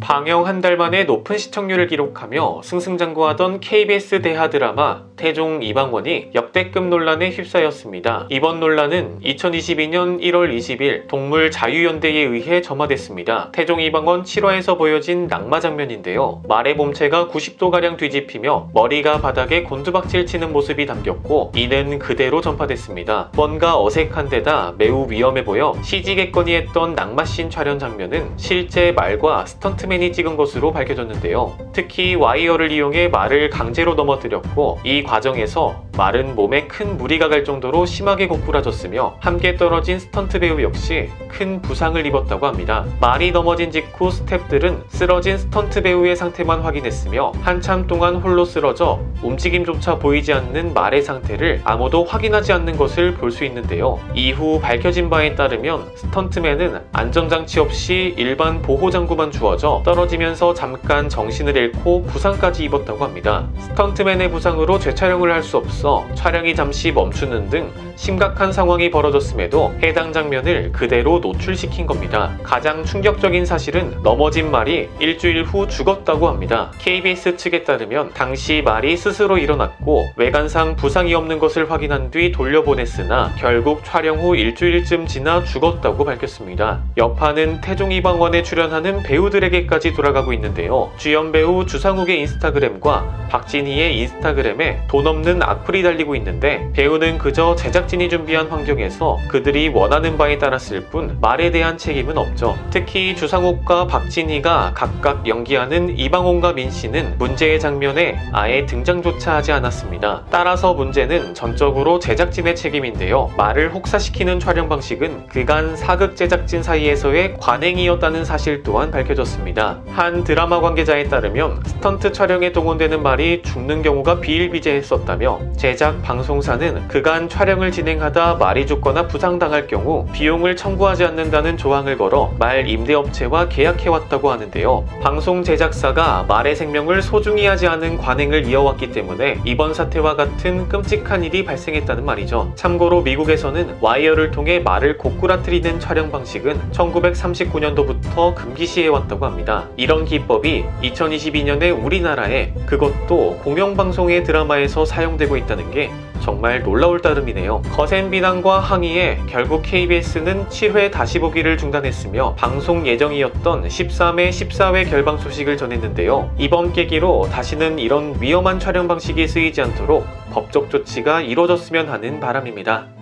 방영 한 달 만에 높은 시청률을 기록하며 승승장구하던 KBS 대하 드라마 태종 이방원이 역대급 논란에 휩싸였습니다. 이번 논란은 2022년 1월 20일 동물자유연대에 의해 점화됐습니다. 태종 이방원 7화에서 보여진 낙마 장면인데요. 말의 몸체가 90도가량 뒤집히며 머리가 바닥에 곤두박질 치는 모습이 담겼고 이는 그대로 전파됐습니다. 뭔가 어색한 데다 매우 위험해 보여 CG겠거니 했던 낙마씬 촬영 장면은 실제 말과 스턴트맨이 찍은 것으로 밝혀졌는데요. 특히 와이어를 이용해 말을 강제로 넘어뜨렸고 이 과정에서 말은 몸에 큰 무리가 갈 정도로 심하게 고꾸라졌으며 함께 떨어진 스턴트 배우 역시 큰 부상을 입었다고 합니다. 말이 넘어진 직후 스태프들은 쓰러진 스턴트 배우의 상태만 확인했으며 한참 동안 홀로 쓰러져 움직임조차 보이지 않는 말의 상태를 아무도 확인하지 않는 것을 볼 수 있는데요. 이후 밝혀진 바에 따르면 스턴트맨은 안전장치 없이 일반 보호장구만 주어져 떨어지면서 잠깐 정신을 잃고 부상까지 입었다고 합니다. 스턴트맨의 부상으로 재촬영을 할 수 없어 촬영이 잠시 멈추는 등 심각한 상황이 벌어졌음에도 해당 장면을 그대로 노출시킨 겁니다. 가장 충격적인 사실은 넘어진 말이 일주일 후 죽었다고 합니다. KBS 측에 따르면 당시 말이 스스로 일어났고 외관상 부상이 없는 것을 확인한 뒤 돌려보냈으나 결국 촬영 후 일주일쯤 지나 죽었다고 밝혔습니다. 여파는 태종 이방원에 출연하는 배우들에게까지 돌아가고 있는데요. 주연 배우 주상욱의 인스타그램과 박진희의 인스타그램에 돈 없는 악플이 달리고 있는데 배우는 그저 제작진이 준비한 환경에서 그들이 원하는 바에 따랐을 뿐 말에 대한 책임은 없죠. 특히 주상욱과 박진희가 각각 연기하는 이방원과 민씨는 문제의 장면에 아예 등장조차 하지 않았습니다. 따라서 문제는 전적으로 제작진의 책임인데요. 말을 혹사시키는 촬영 방식은 그간 사극 제작진 사이에서의 관행이었다는 사실 또한 밝혀졌습니다. 한 드라마 관계자에 따르면 스턴트 촬영에 동원되는 말이 죽는 경우가 비일비재했었다며 제작 방송사는 그간 촬영을 진행하다 말이 죽거나 부상당할 경우 비용을 청구하지 않는다는 조항을 걸어 말 임대업체와 계약해왔다고 하는데요. 방송 제작사가 말의 생명을 소중히 하지 않은 관행을 이어왔기 때문에 이번 사태와 같은 끔찍한 일이 발생했다는 말이죠. 참고로 미국에서는 와이어를 통해 말을 고꾸라뜨리는 촬영 방식은 1939년도부터 금기시해왔다고 합니다. 이런 기법이 2022년에 우리나라에 그것도 공영방송의 드라마에서 사용되고 있다는 게 정말 놀라울 따름이네요. 거센 비난과 항의에 결국 KBS는 7회 다시 보기를 중단했으며 방송 예정이었던 13회, 14회 결방 소식을 전했는데요. 이번 계기로 다시는 이런 위험한 촬영 방식이 쓰이지 않도록 법적 조치가 이루어졌으면 하는 바람입니다.